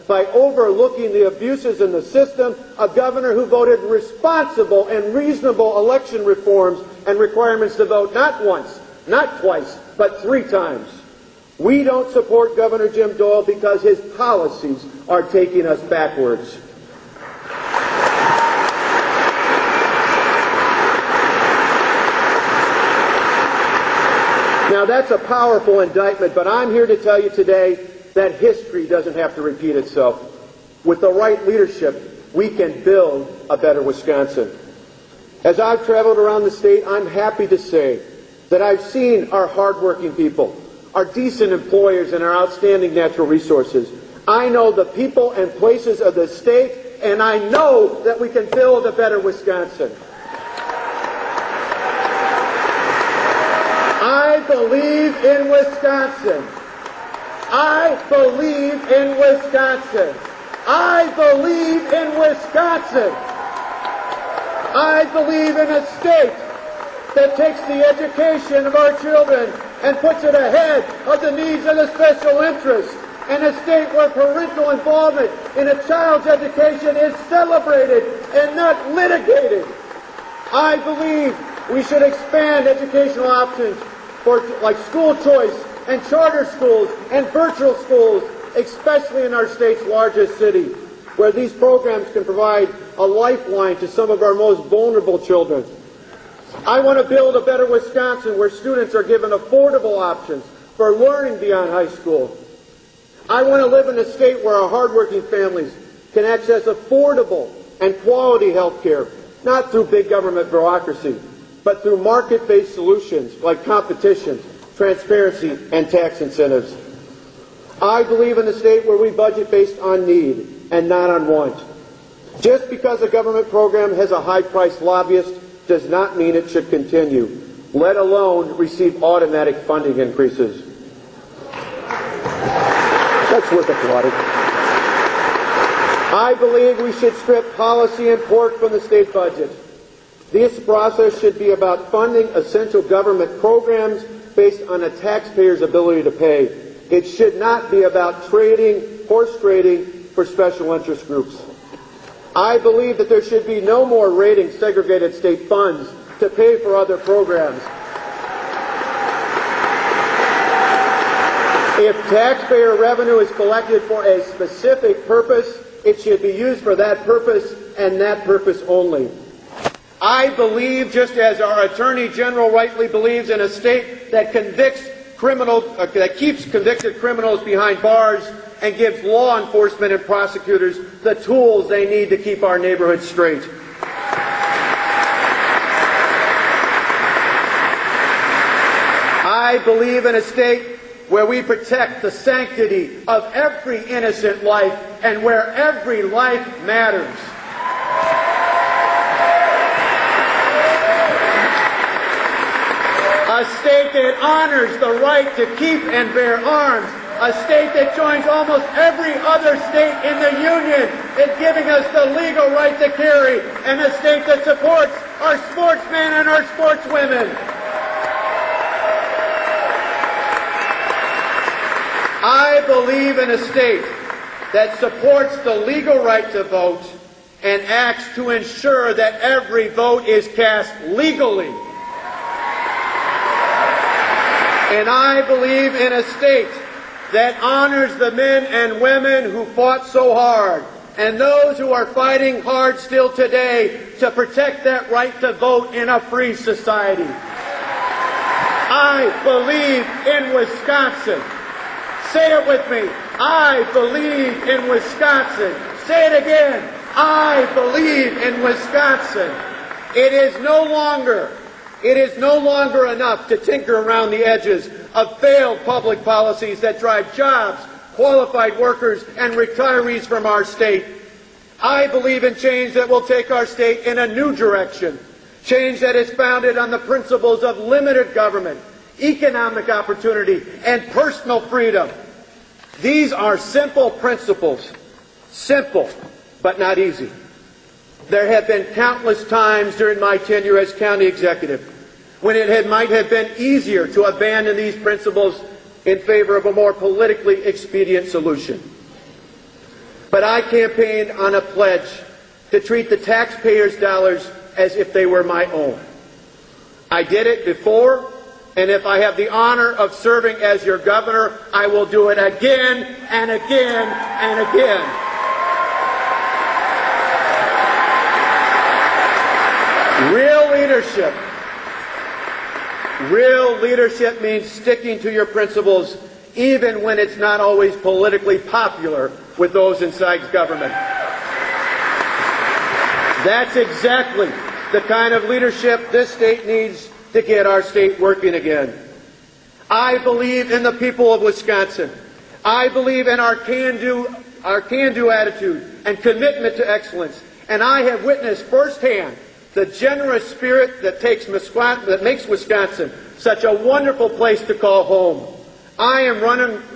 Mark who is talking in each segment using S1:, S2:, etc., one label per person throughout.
S1: by overlooking the abuses in the system, a governor who voted responsible and reasonable election reforms and requirements to vote not once, not twice, but 3 times. We don't support Governor Jim Doyle because his policies are taking us backwards. Now, that's a powerful indictment, but I'm here to tell you today that history doesn't have to repeat itself. With the right leadership, we can build a better Wisconsin. As I've traveled around the state, I'm happy to say that I've seen our hardworking people, our decent employers, and our outstanding natural resources. I know the people and places of the state, and I know that we can build a better Wisconsin. I believe in Wisconsin. I believe in Wisconsin. I believe in Wisconsin. I believe in a state that takes the education of our children and puts it ahead of the needs of the special interests, and a state where parental involvement in a child's education is celebrated and not litigated. I believe we should expand educational options for like school choice and charter schools and virtual schools, especially in our state's largest city, where these programs can provide a lifeline to some of our most vulnerable children. I want to build a better Wisconsin where students are given affordable options for learning beyond high school. I want to live in a state where our hardworking families can access affordable and quality health care, not through big government bureaucracy, but through market-based solutions like competition, transparency, and tax incentives. I believe in a state where we budget based on need and not on want. Just because a government program has a high-priced lobbyist does not mean it should continue, let alone receive automatic funding increases. That's worth applauding. I believe we should strip policy and pork from the state budget. This process should be about funding essential government programs based on a taxpayer's ability to pay. It should not be about horse trading for special interest groups. I believe that there should be no more raiding segregated state funds to pay for other programs. If taxpayer revenue is collected for a specific purpose, it should be used for that purpose and that purpose only. I believe, just as our Attorney General rightly believes, in a state that that keeps convicted criminals behind bars and gives law enforcement and prosecutors the tools they need to keep our neighborhoods straight. I believe in a state where we protect the sanctity of every innocent life and where every life matters. A state that honors the right to keep and bear arms. A state that joins almost every other state in the Union in giving us the legal right to carry. And a state that supports our sportsmen and our sportswomen. I believe in a state that supports the legal right to vote and acts to ensure that every vote is cast legally. And I believe in a state that honors the men and women who fought so hard and those who are fighting hard still today to protect that right to vote in a free society. I believe in Wisconsin. Say it with me. I believe in Wisconsin. Say it again. I believe in Wisconsin. It is no longer enough to tinker around the edges of failed public policies that drive jobs, qualified workers, and retirees from our state. I believe in change that will take our state in a new direction, change that is founded on the principles of limited government, economic opportunity, and personal freedom. These are simple principles, simple but not easy. There have been countless times during my tenure as county executive when it might have been easier to abandon these principles in favor of a more politically expedient solution. but I campaigned on a pledge to treat the taxpayers' dollars as if they were my own. I did it before, and if I have the honor of serving as your governor, I will do it again and again and again. Real leadership means sticking to your principles even when it's not always politically popular with those inside government. That's exactly the kind of leadership this state needs to get our state working again. I believe in the people of Wisconsin. I believe in our can-do attitude and commitment to excellence. And I have witnessed firsthand the generous spirit that makes Wisconsin such a wonderful place to call home. I am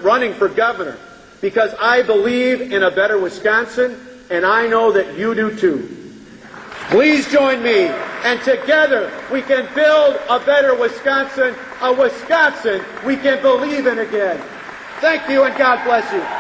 S1: running for governor because I believe in a better Wisconsin, and I know that you do too. Please join me, and together we can build a better Wisconsin, a Wisconsin we can believe in again. Thank you, and God bless you.